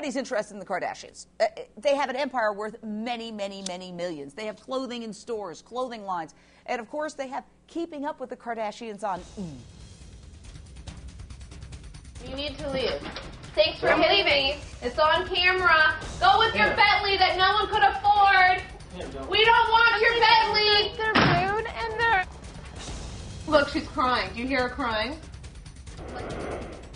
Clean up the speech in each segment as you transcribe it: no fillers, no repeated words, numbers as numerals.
everybody's interested in the Kardashians. They have an empire worth many, many, many millions. They have clothing in stores, clothing lines, and of course they have Keeping Up with the Kardashians on E! You need to leave. Thanks for hitting me. It's on camera. Go with your Bentley that no one could afford. We don't want your Bentley. They're rude and they're... Look, she's crying. Do you hear her crying?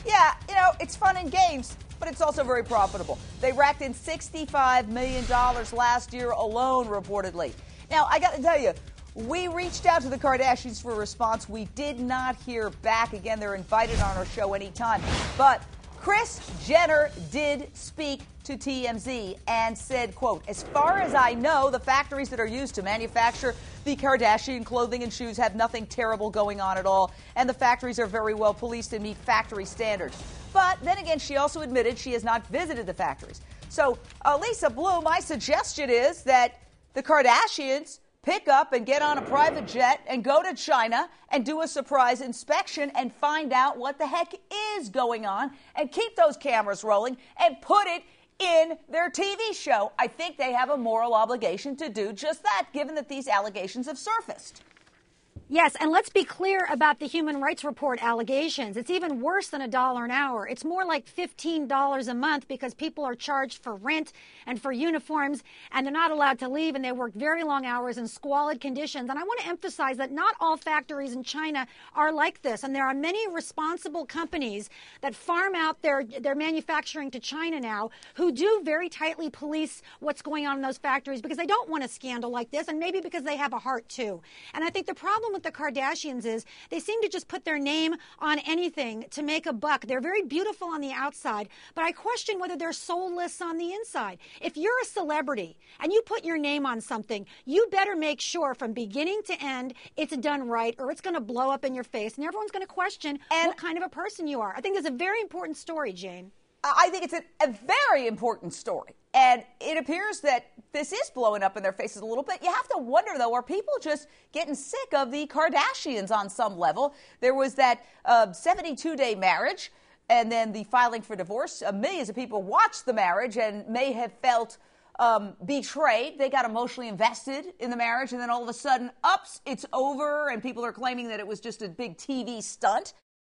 Yeah, it's fun and games, but it's also very profitable. They racked in $65 million last year alone, reportedly. Now, I got to tell you, we reached out to the Kardashians for a response. We did not hear back. Again, they're invited on our show anytime. But Kris Jenner did speak to TMZ and said, quote, "As far as I know, the factories that are used to manufacture the Kardashian clothing and shoes have nothing terrible going on at all, and the factories are very well policed and meet factory standards." But then again, she also admitted she has not visited the factories. So, Lisa Blue, my suggestion is that the Kardashians pick up and get on a private jet and go to China and do a surprise inspection and find out what the heck is going on and keep those cameras rolling and put it in their TV show. I think they have a moral obligation to do just that, given that these allegations have surfaced. Yes, and let's be clear about the Human Rights Report allegations. It's even worse than $1 an hour. It's more like $15 a month because people are charged for rent and for uniforms, and they're not allowed to leave, and they work very long hours in squalid conditions. And I want to emphasize that not all factories in China are like this, and there are many responsible companies that farm out their manufacturing to China now who do very tightly police what's going on in those factories because they don't want a scandal like this, and maybe because they have a heart too. And I think the problem with the Kardashians is they seem to just put their name on anything to make a buck. They're very beautiful on the outside, but I question whether they're soulless on the inside. If you're a celebrity and you put your name on something, you better make sure from beginning to end it's done right, or it's going to blow up in your face and everyone's going to question what kind of a person you are. I think it's a very important story, Jane. I think it's a very important story. And it appears that this is blowing up in their faces a little bit. You have to wonder, though, are people just getting sick of the Kardashians on some level? There was that 72-day marriage and then the filing for divorce. Millions of people watched the marriage and may have felt betrayed. They got emotionally invested in the marriage, and then all of a sudden, ups, it's over, and people are claiming that it was just a big TV stunt.